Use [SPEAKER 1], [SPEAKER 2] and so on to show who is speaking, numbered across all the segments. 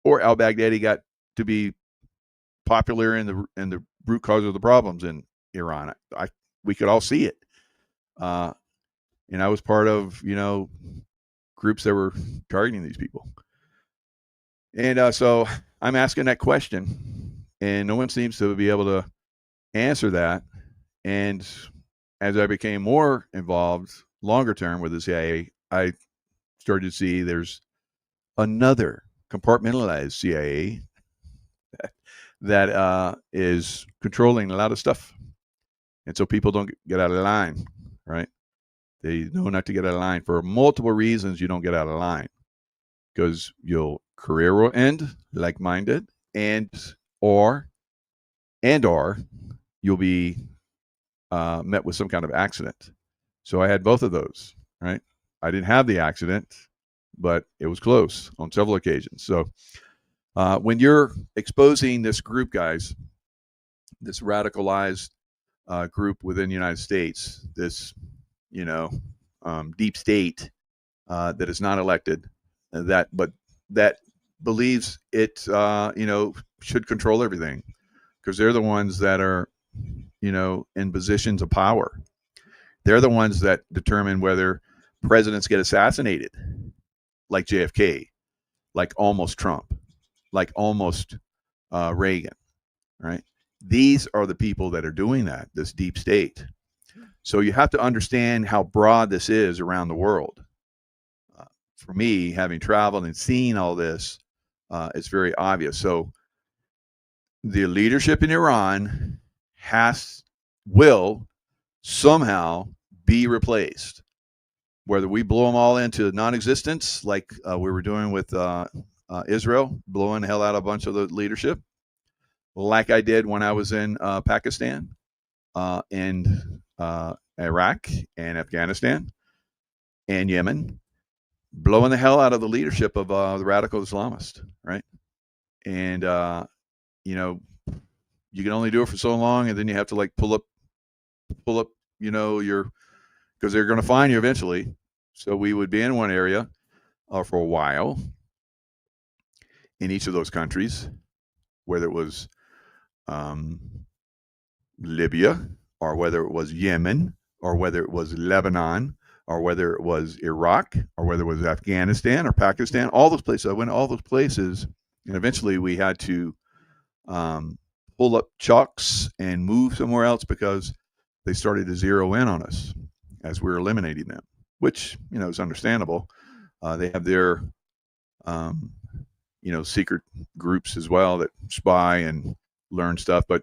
[SPEAKER 1] or al-Baghdadi got to be popular in the root cause of the problems in Iran. We could all see it. And I was part of, groups that were targeting these people. And so I'm asking that question, and no one seems to be able to answer that. And as I became more involved longer term with the CIA, I started to see there's another compartmentalized CIA that is controlling a lot of stuff. And so people don't get out of line, right? They know not to get out of line for multiple reasons. You don't get out of line because your career will end like mine did, or you'll be met with some kind of accident. So I had both of those, right? I didn't have the accident, but it was close on several occasions. So when you're exposing this group, guys, this radicalized group within the United States, this, deep state that is not elected, but that believes it, should control everything because they're the ones that are, in positions of power. They're the ones that determine whether presidents get assassinated, like JFK, like almost Trump, like almost Reagan, right? These are the people that are doing that, this deep state. So you have to understand how broad this is around the world. For me, having traveled and seen all this, it's very obvious. So the leadership in Iran will somehow be replaced. Whether we blow them all into non-existence, like we were doing with Israel, blowing the hell out of a bunch of the leadership, like I did when I was in Pakistan, and Iraq and Afghanistan and Yemen, blowing the hell out of the leadership of the radical Islamists, right? And you can only do it for so long, and then you have to like pull up, because they're going to find you eventually. So we would be in one area for a while in each of those countries, whether it was Libya, or whether it was Yemen, or whether it was Lebanon, or whether it was Iraq, or whether it was Afghanistan or Pakistan, all those places. I went to all those places, and eventually we had to pull up chalks and move somewhere else because they started to zero in on us as we were eliminating them, which, is understandable. They have their, secret groups as well that spy and learn stuff, but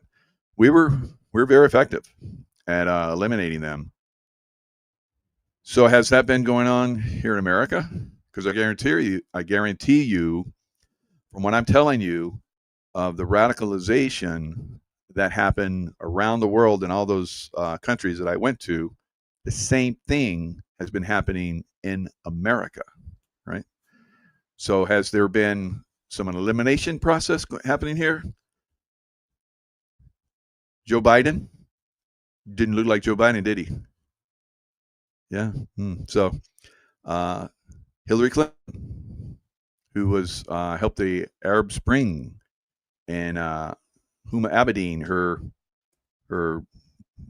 [SPEAKER 1] we're very effective at eliminating them. So has that been going on here in America? Because I guarantee you, from what I'm telling you, of the radicalization that happened around the world in all those countries that I went to, the same thing has been happening in America, right? So has there been some elimination process happening here? Joe Biden didn't look like Joe Biden, did he? Yeah. So Hillary Clinton, who was helped the Arab Spring, and Huma Abedin, her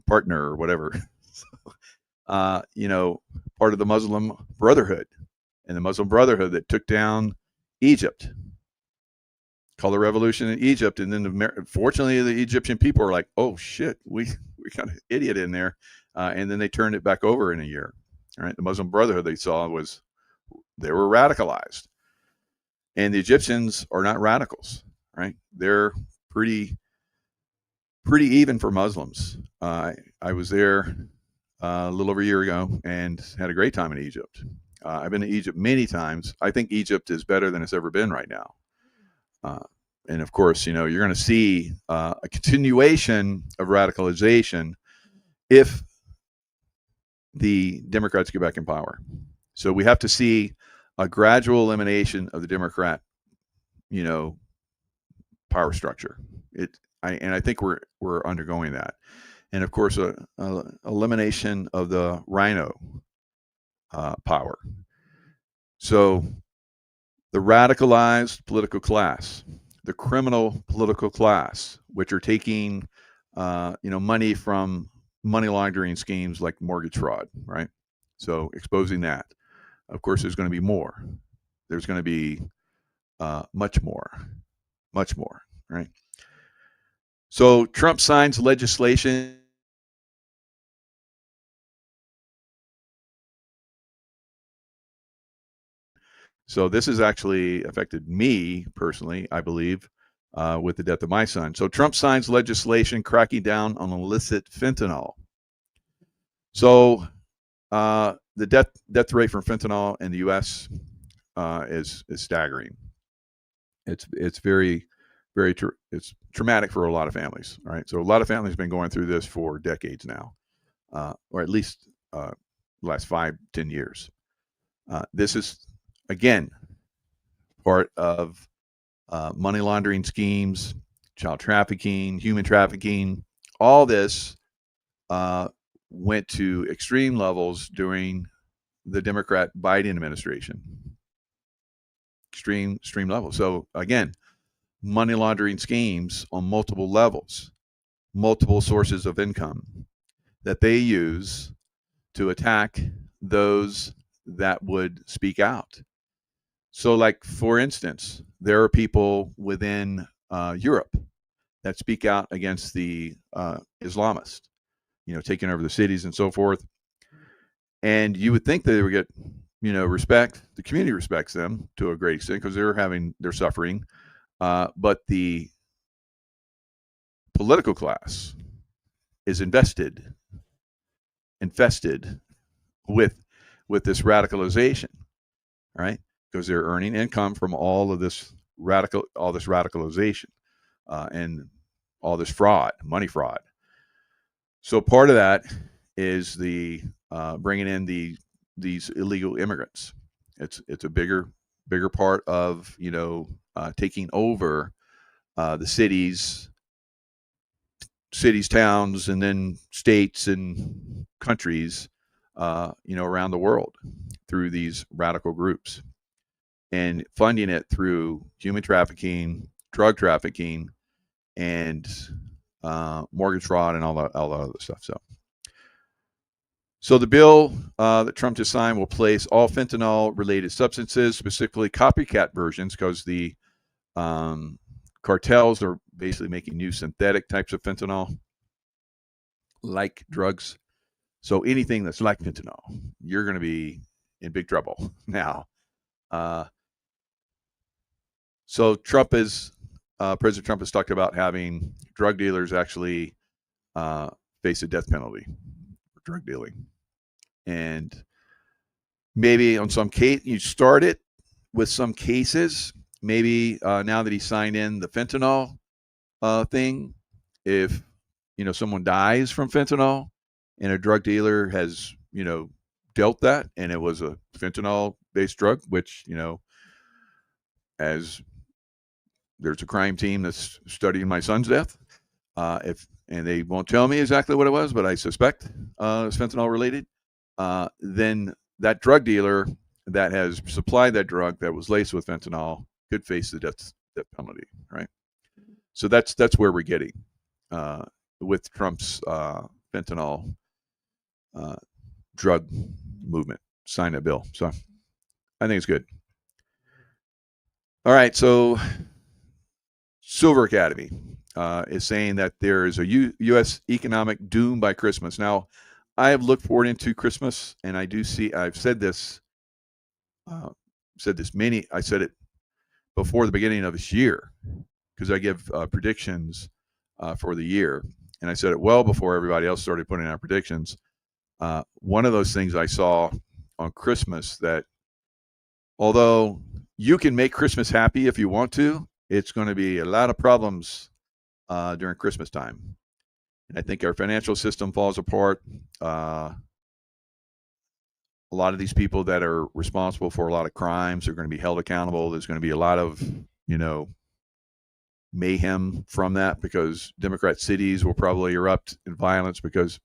[SPEAKER 1] partner or whatever, part of the Muslim Brotherhood, and the Muslim Brotherhood that took down Egypt, color revolution in Egypt, and then fortunately the Egyptian people were like, oh shit, we got an idiot in there, and then they turned it back over in a year. All right, the Muslim Brotherhood they saw they were radicalized, and the Egyptians are not radicals, right? They're pretty even for Muslims. I was there a little over a year ago and had a great time in Egypt. I've been to Egypt many times. I think Egypt is better than it's ever been right now. And of course, you're going to see a continuation of radicalization if the Democrats get back in power. So we have to see a gradual elimination of the Democrat, power structure. I think we're undergoing that, and of course, a elimination of the Rhino power. So The radicalized political class, the criminal political class, which are taking money from money laundering schemes like mortgage fraud, right? So exposing that. Of course, there's going to be more. There's going to be much more, right? So Trump signs legislation. So this has actually affected me personally, I believe, with the death of my son. So Trump signs legislation cracking down on illicit fentanyl. So the death rate from fentanyl in the U.S. Is staggering. It's very it's traumatic for a lot of families. Right, so a lot of families have been going through this for decades now, or at least last 5-10 years. This is again part of money laundering schemes, child trafficking, human trafficking. All this went to extreme levels during the Democrat Biden administration. Extreme levels. So again, money laundering schemes on multiple levels, multiple sources of income that they use to attack those that would speak out. So, like, for instance, there are people within Europe that speak out against the Islamists, taking over the cities and so forth. And you would think that they would get, respect. The community respects them to a great extent because they're suffering. But the political class is infested with this radicalization, right? Because they're earning income from all this radicalization and all this fraud, money fraud. So part of that is the bringing in these illegal immigrants. It's a bigger part of taking over the cities, towns, and then states and countries, around the world through these radical groups, and funding it through human trafficking, drug trafficking, and mortgage fraud, and all that other stuff. So the bill that Trump just signed will place all fentanyl-related substances, specifically copycat versions, because the cartels are basically making new synthetic types of fentanyl, like drugs. So anything that's like fentanyl, you're going to be in big trouble now. So President Trump has talked about having drug dealers actually face a death penalty for drug dealing. And maybe on some case, you start it with some cases. Maybe now that he signed in the fentanyl thing, if someone dies from fentanyl and a drug dealer has dealt that, and it was a fentanyl-based drug, which as there's a crime team that's studying my son's death, and they won't tell me exactly what it was, but I suspect it's fentanyl related. Then that drug dealer that has supplied that drug that was laced with fentanyl could face the death penalty, right? So that's where we're getting with Trump's fentanyl drug movement. Sign that bill. So I think it's good. All right, so Silver Academy is saying that there is a U.S. economic doom by Christmas. Now, I have looked forward into Christmas, and I do see. I've said this. I said it before the beginning of this year, because I give predictions for the year, and I said it well before everybody else started putting out predictions. One of those things I saw on Christmas, that although you can make Christmas happy if you want to, it's going to be a lot of problems during Christmas time. And I think our financial system falls apart. A lot of these people that are responsible for a lot of crimes are going to be held accountable. There's going to be a lot of, mayhem from that, because Democrat cities will probably erupt in violence because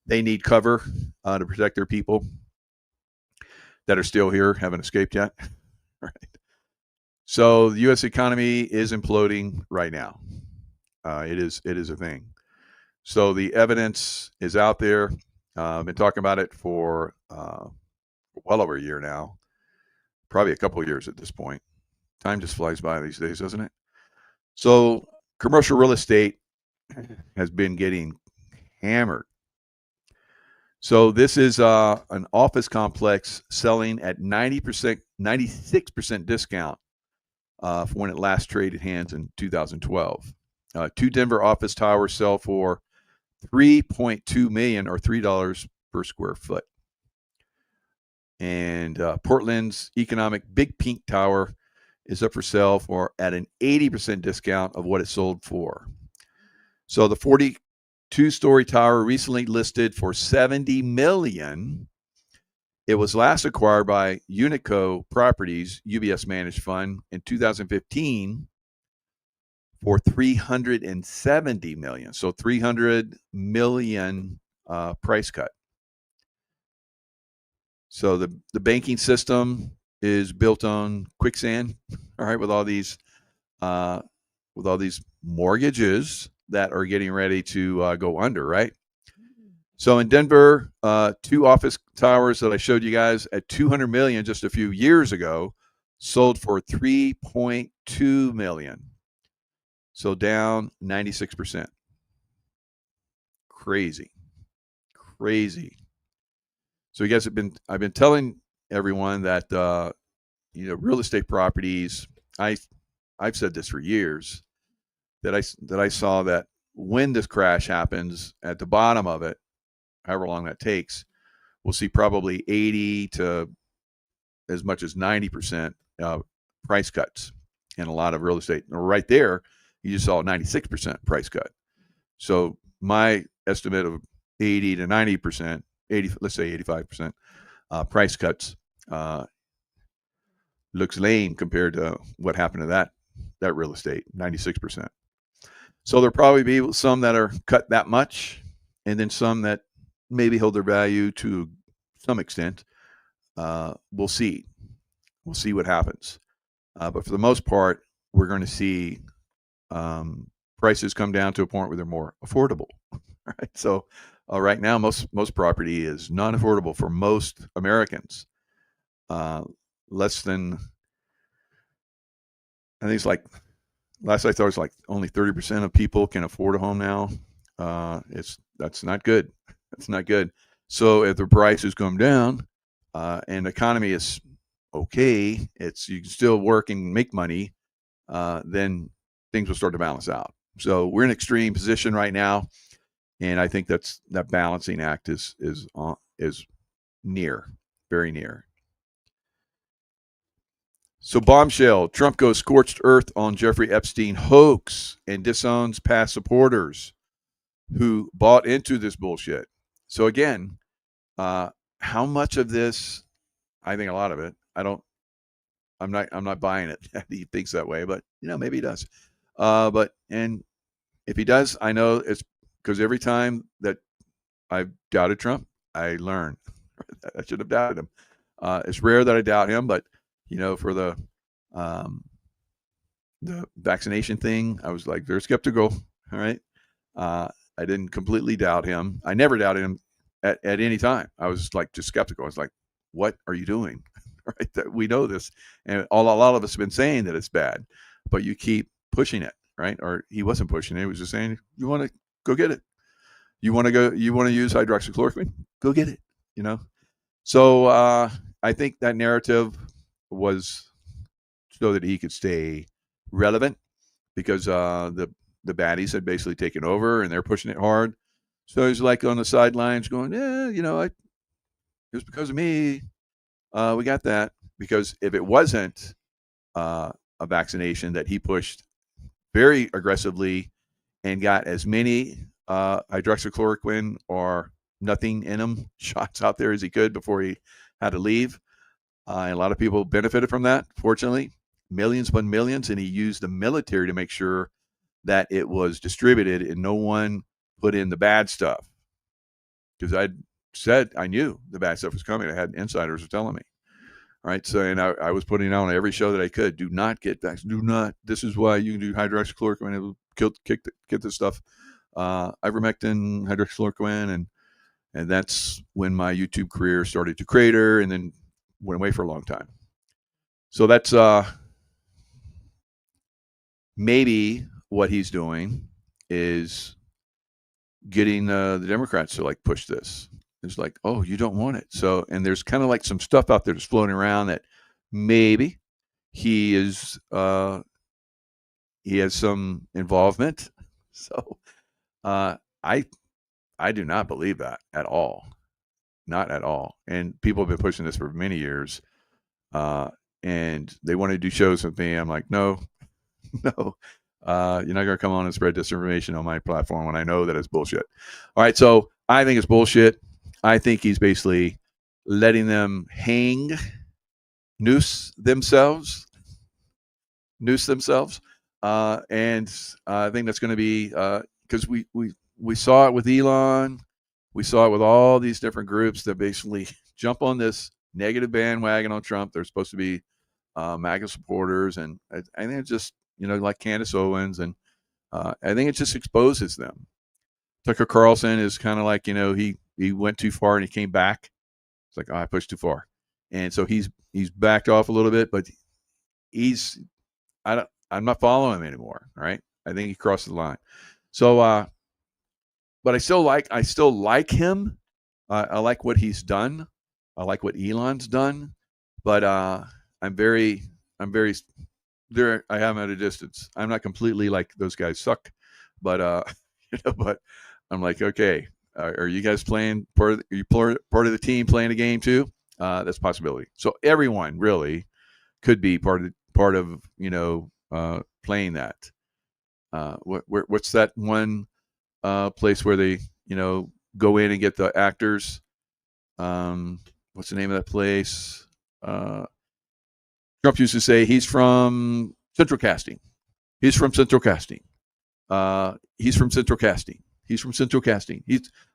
[SPEAKER 1] they need cover to protect their people that are still here, haven't escaped yet. Right. So the U.S. economy is imploding right now. It is a thing. So the evidence is out there. I've been talking about it for well over a year now, probably a couple of years at this point. Time just flies by these days, doesn't it? So commercial real estate has been getting hammered. So this is an office complex selling at 90%, 96% discount for when it last traded hands in 2012. Two Denver office towers sell for $3.2 million or $3 per square foot. And Portland's economic Big Pink Tower is up for sale for at an 80% discount of what it sold for. So the 42-story tower recently listed for $70 million. It was last acquired by Unico Properties, UBS managed fund, in 2015 for $370 million. So $300 million price cut. So the banking system is built on quicksand, all right, with all these mortgages that are getting ready to go under, right? So in Denver, two office towers that I showed you guys at $200 million just a few years ago sold for $3.2 million. So down 96%. Crazy. So you guys I've been telling everyone that real estate properties, I've said this for years, that I saw that when this crash happens, at the bottom of it, however long that takes, we'll see probably 80 to as much as 90% price cuts in a lot of real estate. Right there, you just saw a 96% price cut. So my estimate of 80 to 90%, let's say 85% price cuts looks lame compared to what happened to that real estate, 96%. So there'll probably be some that are cut that much, and then some that maybe hold their value to some extent. We'll see. We'll see what happens. But for the most part, we're going to see prices come down to a point where they're more affordable. Right? So right now, most property is non-affordable for most Americans. Less than, I think it's like, last I thought it was like only 30% of people can afford a home now. That's not good. That's not good. So if the prices come down and the economy is okay, you can still work and make money, then things will start to balance out. So we're in an extreme position right now, and I think that balancing act is near, very near. So bombshell, Trump goes scorched earth on Jeffrey Epstein hoax and disowns past supporters who bought into this bullshit. So again, how much of this? I think a lot of it. I'm not buying it. He thinks that way, but maybe he does. And if he does, I know it's because every time that I've doubted Trump, I learn. I should have doubted him. It's rare that I doubt him, but for the vaccination thing, I was like very skeptical. All right. I didn't completely doubt him. I never doubted him at any time. I was like just skeptical. I was like, what are you doing? Right? That we know this. And a lot of us have been saying that it's bad, but you keep pushing it, right? Or he wasn't pushing it. He was just saying, you want to go get it. You want to use hydroxychloroquine? Go get it, So I think that narrative was so that he could stay relevant because the baddies had basically taken over and they're pushing it hard. So he's like on the sidelines going, it was because of me. We got that. Because if it wasn't a vaccination that he pushed very aggressively and got as many hydroxychloroquine or nothing in him shots out there as he could before he had to leave. And a lot of people benefited from that, fortunately, millions upon millions. And he used the military to make sure that it was distributed and no one put in the bad stuff. Because I said I knew the bad stuff was coming. I had insiders telling me. right? So, and I was putting out on every show that I could, do not get vaccinated. Do not. This is why you can do hydroxychloroquine. It will get this stuff. Ivermectin, hydroxychloroquine, and that's when my YouTube career started to crater, and then went away for a long time. So that's maybe what he's doing is getting the Democrats to like push this. It's like, oh, you don't want it. So, and there's kind of like some stuff out there that's floating around that maybe he is he has some involvement. So I do not believe that at all. Not at all. And people have been pushing this for many years. And they want to do shows with me. I'm like, no, no. You're not going to come on and spread disinformation on my platform when I know that it's bullshit. All right, so I think it's bullshit. I think he's basically letting them noose themselves. And I think that's going to be because we saw it with Elon. We saw it with all these different groups that basically jump on this negative bandwagon on Trump. They're supposed to be MAGA supporters, and I think it's just, like Candace Owens, and I think it just exposes them. Tucker Carlson is kind of like, he went too far and he came back. It's like, oh, I pushed too far, and so he's backed off a little bit, but I'm not following him anymore. Right? I think he crossed the line. So, but I still like him. I like what he's done. I like what Elon's done, but I'm very there. I am at a distance. I'm not completely like those guys suck, but but I'm like, okay, are you guys playing part of the team playing a game too? That's a possibility. So everyone really could be part of playing that. What's that one place where they go in and get the actors? What's the name of that place? Trump used to say he's from Central Casting. He's from Central Casting. He's from Central Casting. He's from Central Casting.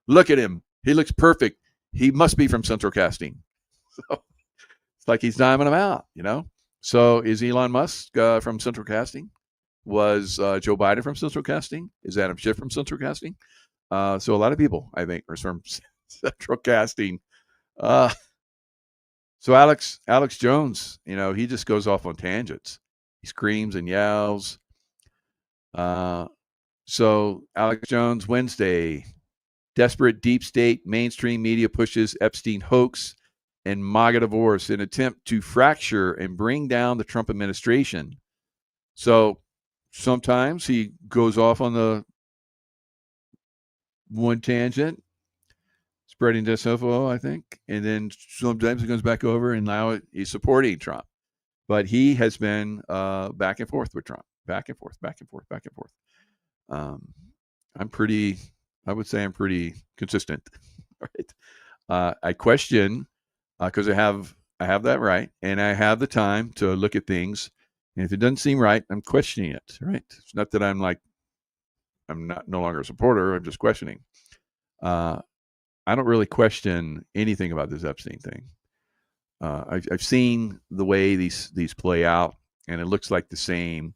[SPEAKER 1] Look at him. He looks perfect. He must be from Central Casting. So it's like he's diming them out, So is Elon Musk from Central Casting? Was Joe Biden from Central Casting? Is Adam Schiff from Central Casting? So a lot of people, I think, are from Central Casting. So Alex Jones, he just goes off on tangents. He screams and yells. So Alex Jones, Wednesday, desperate deep state mainstream media pushes Epstein hoax and MAGA divorce in attempt to fracture and bring down the Trump administration. So sometimes he goes off on the one tangent, spreading disinfo, I think, and then sometimes he comes back over and now he's supporting Trump. But he has been back and forth with Trump, back and forth. I would say I'm pretty consistent. Right? I question because I have that right, and I have the time to look at things. And if it doesn't seem right, I'm questioning it. Right? It's not that I'm no longer a supporter. I'm just questioning. I don't really question anything about this Epstein thing. I've seen the way these play out, and it looks like the same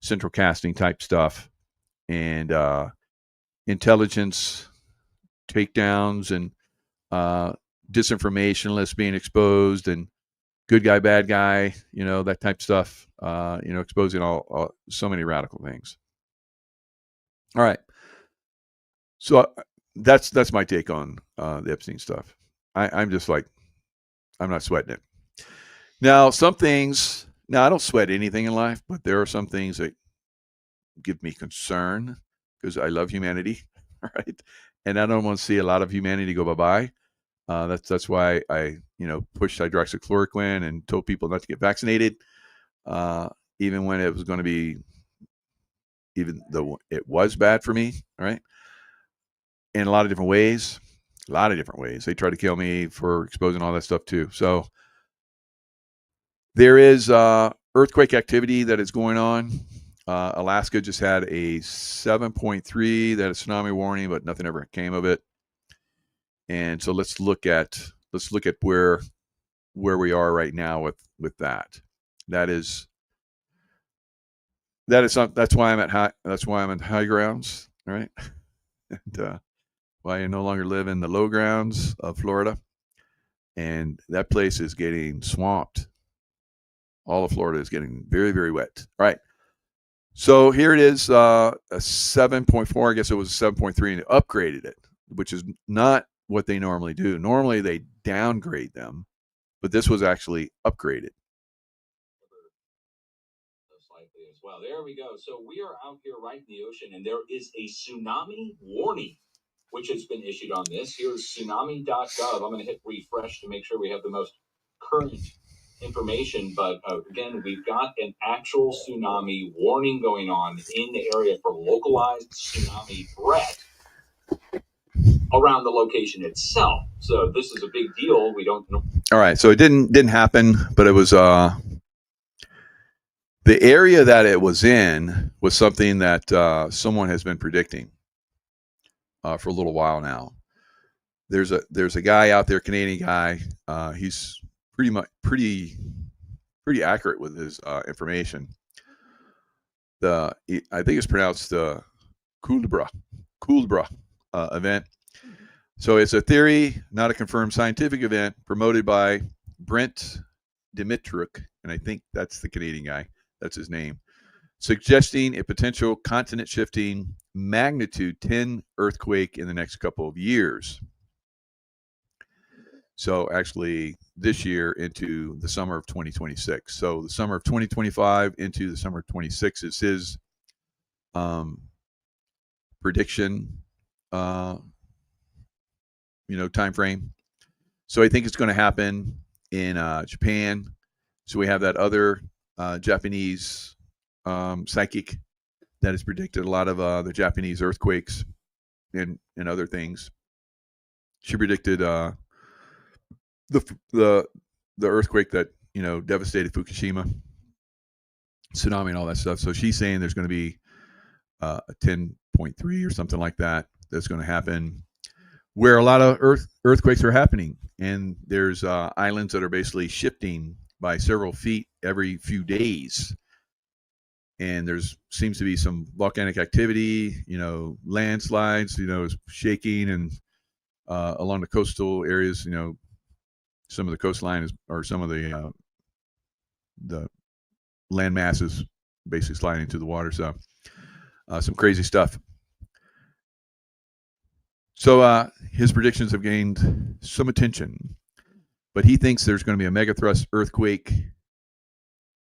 [SPEAKER 1] Central Casting type stuff, and intelligence takedowns, and disinformation lists being exposed, and good guy, bad guy, that type stuff. Exposing all so many radical things. All right, so that's my take on the Epstein stuff. I'm just like, I'm not sweating it. Now, some things. Now, I don't sweat anything in life, but there are some things that give me concern because I love humanity, right? And I don't want to see a lot of humanity go bye-bye. That's why I pushed hydroxychloroquine and told people not to get vaccinated, even when it was going to be, even though it was bad for me, right? In a lot of different ways. They tried to kill me for exposing all that stuff too. So there is earthquake activity that is going on. Alaska just had a 7.3 that a tsunami warning, but nothing ever came of it. And so let's look at where where we are right now with that. That's why I'm at high grounds, right? And why I no longer live in the low grounds of Florida, and that place is getting swamped. All of Florida is getting very, very wet. All right. So here it is, a 7.4. I guess it was a 7.3, and they upgraded it, which is not what they normally do. Normally they downgrade them, but this was actually upgraded.
[SPEAKER 2] Slightly as well. There we go. So we are out here right in the ocean, and there is a tsunami warning, which has been issued on this. Here's tsunami.gov. I'm going to hit refresh to make sure we have the most current information. But again, we've got an actual tsunami warning going on in the area for localized tsunami threat around the location itself. So this is a big deal. We don't know.
[SPEAKER 1] All right. So it didn't happen, but it was the area that it was in was something that someone has been predicting for a little while now. There's a guy out there, Canadian guy. He's pretty accurate with his information. I think it's pronounced the Kuldebra event. So it's a theory, not a confirmed scientific event, promoted by Brent Dimitruk, and I think that's the Canadian guy. That's his name, suggesting a potential continent-shifting magnitude 10 earthquake in the next couple of years. So actually this year into the summer of 2026. So the summer of 2025 into the summer of 26 is his prediction, time frame. So I think it's going to happen in Japan. So we have that other Japanese psychic that has predicted a lot of the Japanese earthquakes and other things. She predicted the earthquake that devastated Fukushima, tsunami, and all that stuff. So she's saying there's going to be a 10.3 or something like that that's going to happen, where a lot of earthquakes are happening, and there's islands that are basically shifting by several feet every few days. And there's seems to be some volcanic activity, landslides, shaking, and along the coastal areas, some of the coastline or some of the land masses basically sliding into the water. So some crazy stuff. So his predictions have gained some attention, but he thinks there's going to be a megathrust earthquake,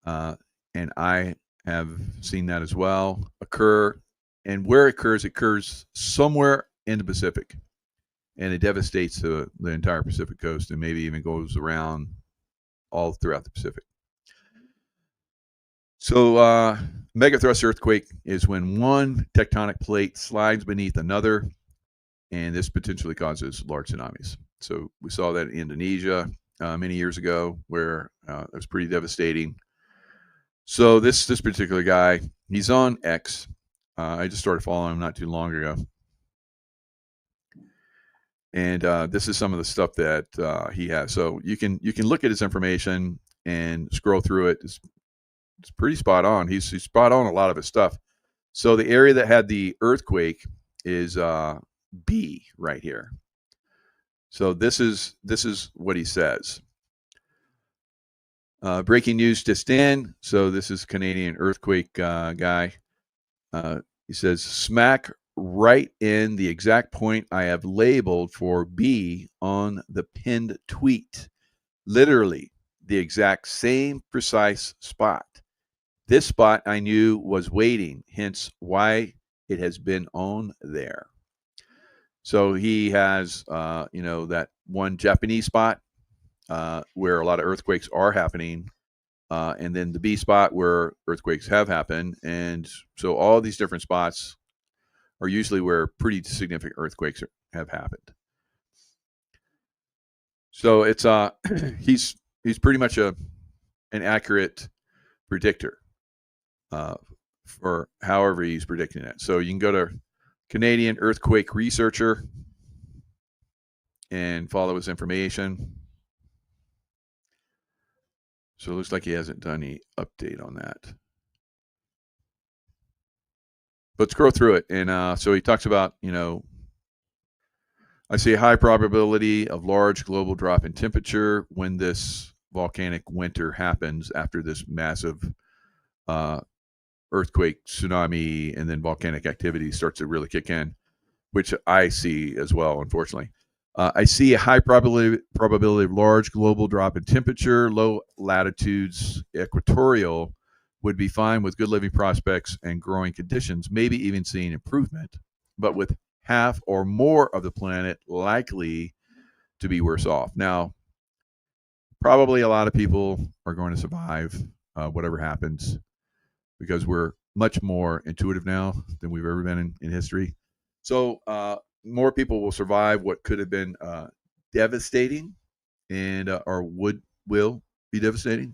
[SPEAKER 1] and I have seen that as well occur. And where it occurs somewhere in the Pacific, and it devastates the entire Pacific coast, and maybe even goes around all throughout the Pacific. So megathrust earthquake is when one tectonic plate slides beneath another, and this potentially causes large tsunamis. So we saw that in Indonesia many years ago, where it was pretty devastating. So this particular guy, he's on X. I just started following him not too long ago, and this is some of the stuff that he has. So you can look at his information and scroll through it. It's pretty spot on. He's spot on a lot of his stuff. So the area that had the earthquake is B right here. So this is what he says. Breaking news just in. So this is Canadian earthquake guy. He says, smack right in the exact point I have labeled for B on the pinned tweet. Literally the exact same precise spot. This spot I knew was waiting, hence why it has been on there. So he has, that one Japanese spot where a lot of earthquakes are happening, and then the B spot where earthquakes have happened. And so all these different spots are usually where pretty significant earthquakes have happened. So it's he's pretty much an accurate predictor for however he's predicting it. So you can go to Canadian earthquake researcher and follow his information. So it looks like he hasn't done any update on that. Let's scroll through it. And so he talks about, I see a high probability of large global drop in temperature when this volcanic winter happens after this massive earthquake, tsunami, and then volcanic activity starts to really kick in, which I see as well, unfortunately. I see a high probability of large global drop in temperature. Low latitudes, equatorial, would be fine with good living prospects and growing conditions, maybe even seeing improvement. But with half or more of the planet likely to be worse off. Now, probably a lot of people are going to survive whatever happens because we're much more intuitive now than we've ever been in history. So more people will survive what could have been devastating and or will be devastating.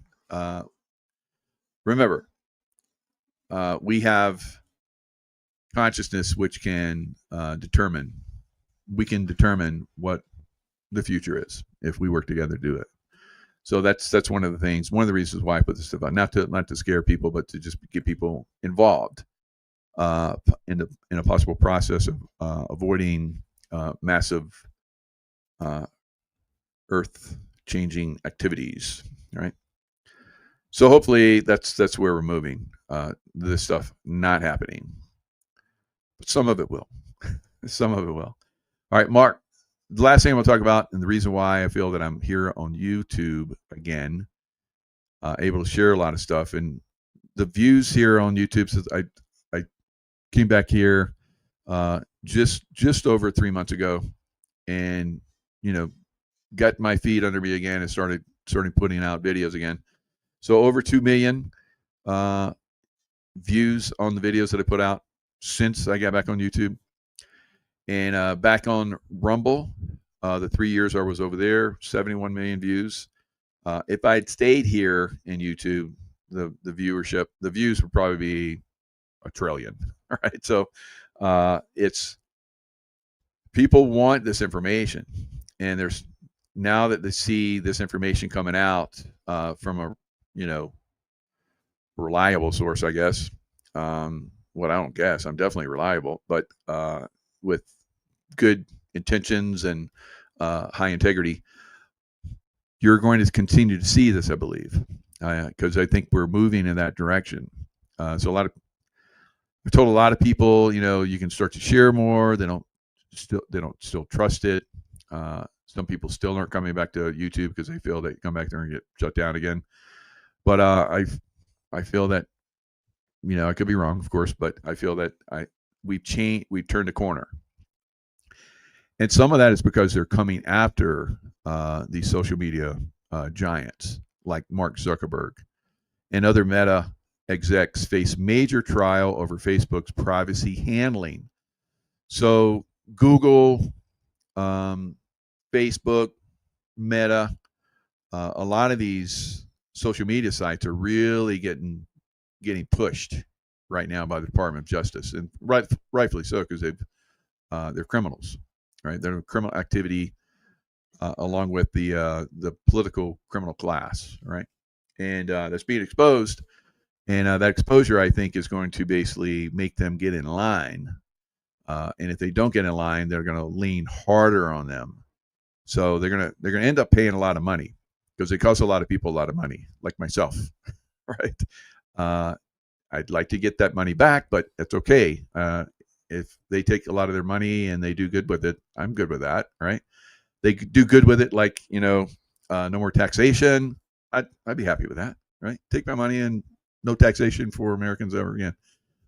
[SPEAKER 1] Remember, we have consciousness which can determine what the future is if we work together to do it. So that's one of the things, one of the reasons why I put this stuff on, not to scare people, but to just get people involved in a possible process of avoiding massive earth changing activities, right? So hopefully that's where we're moving. This stuff not happening, but some of it will. Some of it will. All right, Mark. The last thing I want to talk about, and the reason why I feel that I'm here on YouTube again, able to share a lot of stuff, and the views here on YouTube. Since I came back here just over 3 months ago, and got my feet under me again and started putting out videos again. So over 2 million views on the videos that I put out since I got back on YouTube. And back on Rumble, the 3 years I was over there, 71 million views. If I'd stayed here in YouTube, the views would probably be 1 trillion. All right. So it's people want this information, and there's now that they see this information coming out from a reliable source, I guess. What I don't guess, I'm definitely reliable, but with good intentions and high integrity, you're going to continue to see this, I believe, because I think we're moving in that direction. So I've told a lot of people, you can start to share more. They don't still trust it. Some people still aren't coming back to YouTube because they feel they come back there and get shut down again. But I feel that, I could be wrong, of course, but I feel that we've turned a corner. And some of that is because they're coming after these social media giants like Mark Zuckerberg and other Meta execs face major trial over Facebook's privacy handling. So Google, Facebook, Meta, a lot of these social media sites are really getting pushed right now by the Department of Justice, and rightfully so, because they're criminals, right? They're criminal activity along with the political criminal class, right? And that's being exposed, and that exposure, I think, is going to basically make them get in line. And if they don't get in line, they're going to lean harder on them. So they're gonna end up paying a lot of money because it costs a lot of people a lot of money, like myself, right? I'd like to get that money back, but that's okay. If they take a lot of their money and they do good with it, I'm good with that, right? They do good with it, like no more taxation. I'd be happy with that, right? Take my money and no taxation for Americans ever again.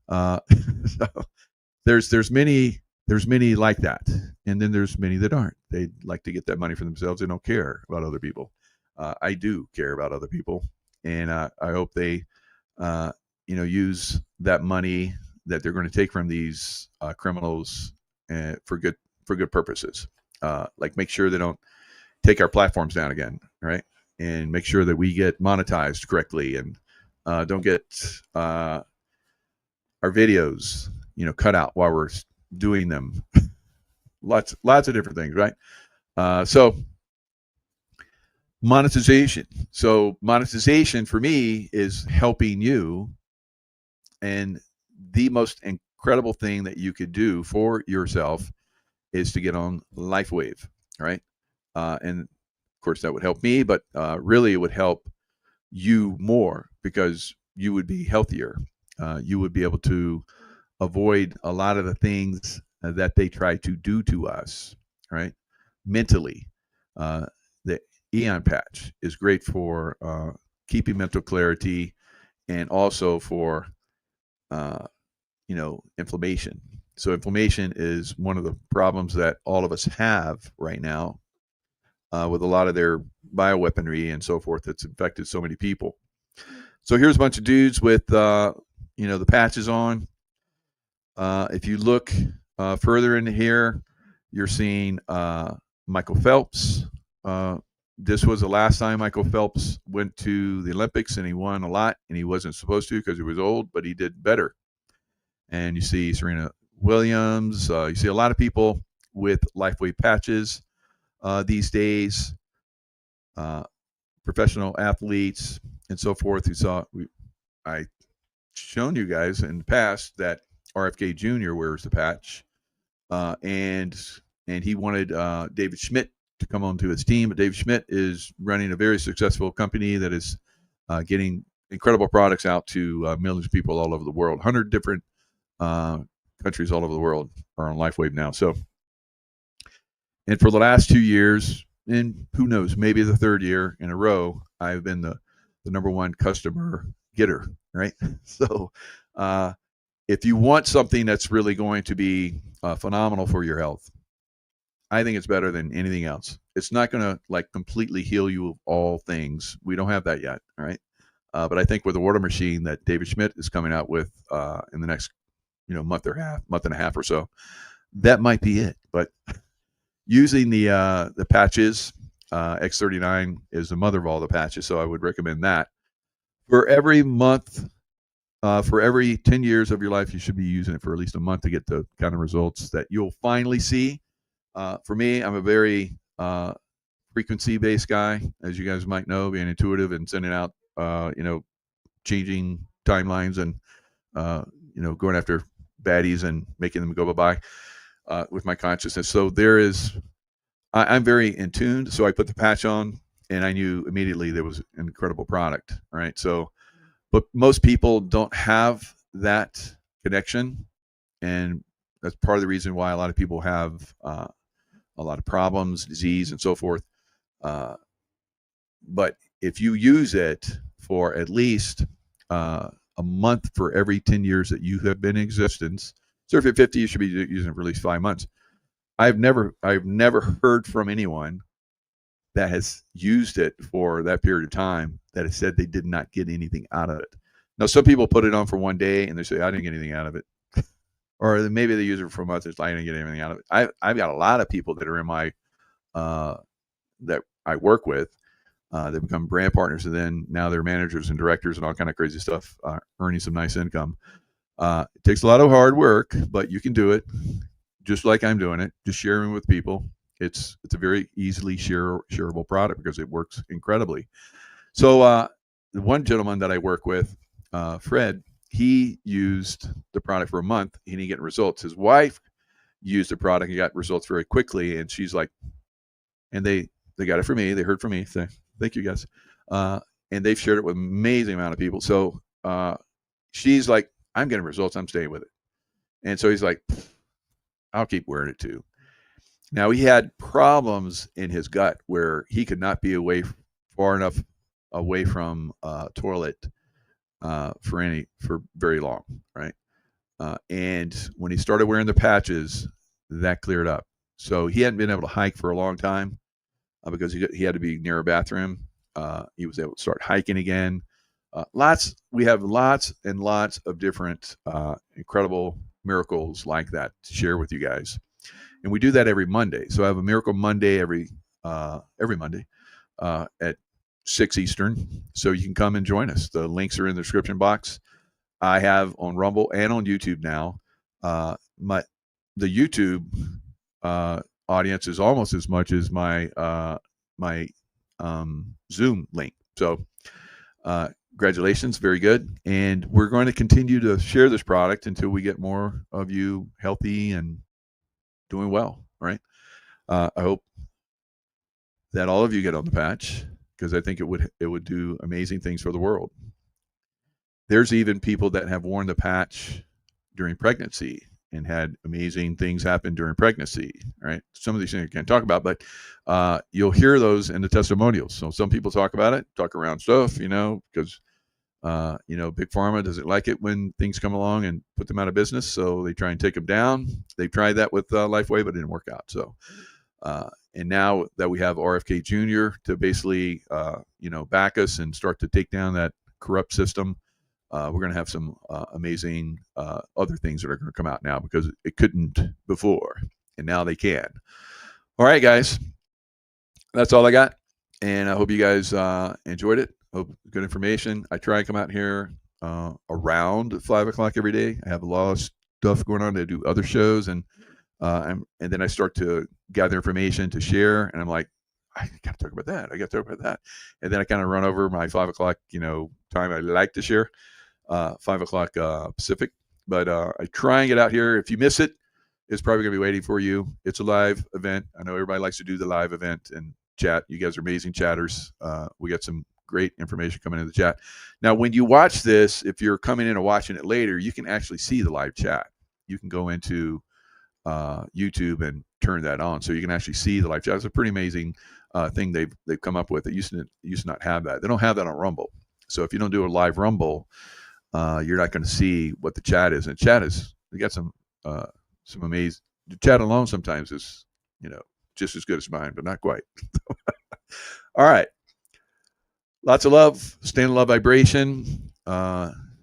[SPEAKER 1] So there's many like that, and then there's many that aren't. They like to get that money for themselves. They don't care about other people. I do care about other people, and I hope they use that money that they're going to take from these criminals for good purposes. Like make sure they don't take our platforms down again, right? And make sure that we get monetized correctly, and don't get our videos cut out while we're doing them. lots of different things, right? So monetization. So monetization for me is helping you, and the most incredible thing that you could do for yourself is to get on LifeWave, right? And of course that would help me, but really it would help you more because you would be healthier. You would be able to avoid a lot of the things that they try to do to us, right? Mentally. The Eon patch is great for keeping mental clarity and also for, inflammation. So inflammation is one of the problems that all of us have right now with a lot of their bioweaponry and so forth that's infected so many people. So here's a bunch of dudes with, the patches on. If you look further into here, you're seeing Michael Phelps. This was the last time Michael Phelps went to the Olympics, and he won a lot, and he wasn't supposed to because he was old, but he did better. And you see Serena Williams. You see a lot of people with LifeWave patches these days, professional athletes and so forth. I shown you guys in the past that RFK Jr. wears the patch, and he wanted David Schmidt to come onto his team. But David Schmidt is running a very successful company that is getting incredible products out to millions of people all over the world. 100 different countries all over the world are on LifeWave now. So, and for the last 2 years, and who knows, maybe the third year in a row, I've been the number one customer getter, right? So, if you want something that's really going to be phenomenal for your health, I think it's better than anything else. It's not going to like completely heal you of all things. We don't have that yet, right? But I think with the water machine that David Schmidt is coming out with in the next, month and a half or so, that might be it. But using the patches, X39 is the mother of all the patches, so I would recommend that. For every month, for every 10 years of your life, you should be using it for at least a month to get the kind of results that you'll finally see. For me, I'm a very frequency-based guy, as you guys might know, being intuitive and sending out, changing timelines and, going after baddies and making them go bye-bye with my consciousness. So I'm very in tune. So I put the patch on and I knew immediately there was an incredible product, right? So, but most people don't have that connection. And that's part of the reason why a lot of people have a lot of problems, disease, and so forth. But if you use it for at least a month for every 10 years that you have been in existence, so if you're 50, you should be using it for at least 5 months. I've never heard from anyone that has used it for that period of time that has said they did not get anything out of it. Now, some people put it on for one day and they say, I didn't get anything out of it. Or maybe they use it for a month. I didn't get anything out of it. I've got a lot of people that are in my, that I work with, they become brand partners, and then now they're managers and directors and all kind of crazy stuff, earning some nice income. It takes a lot of hard work, but you can do it just like I'm doing it, just sharing with people. It's a very easily shareable product because it works incredibly. So the one gentleman that I work with, Fred, he used the product for a month and he didn't get results. His wife used the product and got results very quickly, and she's like, and they got it from me. They heard from me. So thank you guys. And they've shared it with an amazing amount of people. So she's like, I'm getting results. I'm staying with it. And so he's like, I'll keep wearing it too. Now, he had problems in his gut where he could not be far enough away from toilet for very long, right? And when he started wearing the patches, that cleared up. So he hadn't been able to hike for a long time because he had to be near a bathroom. He was able to start hiking again. We have lots and lots of different incredible miracles like that to share with you guys. And we do that every Monday. So I have a Miracle Monday every Monday at 6 Eastern. So you can come and join us. The links are in the description box. I have on Rumble and on YouTube now. The YouTube audience is almost as much as my Zoom link. So congratulations, very good. And we're going to continue to share this product until we get more of you healthy and doing well. All right. I hope that all of you get on the patch, because I think it would do amazing things for the world. There's even people that have worn the patch during pregnancy and had amazing things happen during pregnancy, right? Some of these things I can't talk about, but you'll hear those in the testimonials. So some people talk about it, talk around stuff, because Big Pharma doesn't like it when things come along and put them out of business, so they try and take them down. They've tried that with Lifeway, but it didn't work out. So, and now that we have RFK Jr. to basically, back us and start to take down that corrupt system, we're going to have some amazing other things that are going to come out now, because it couldn't before, and now they can. All right, guys, that's all I got, and I hope you guys enjoyed it. Hope good information. I try and come out here around 5 o'clock every day. I have a lot of stuff going on to do other shows, and then I start to gather information to share, and I'm like, I got to talk about that. I got to talk about that, and then I kind of run over my 5 o'clock, time I like to share, 5 o'clock Pacific. But I try and get out here. If you miss it, it's probably going to be waiting for you. It's a live event. I know everybody likes to do the live event and chat. You guys are amazing chatters. We got some great information coming into the chat. Now, when you watch this, if you're coming in and watching it later, you can actually see the live chat. You can go into YouTube and turn that on, so you can actually see the live chat. It's a pretty amazing thing they've come up with. It used to not have that. They don't have that on Rumble. So if you don't do a live Rumble, you're not going to see what the chat is. And chat is, we got some amazing. The chat alone sometimes is just as good as mine, but not quite. All right. Lots of love. Stay in love vibration.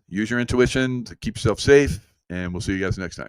[SPEAKER 1] Use your intuition to keep yourself safe. And we'll see you guys next time.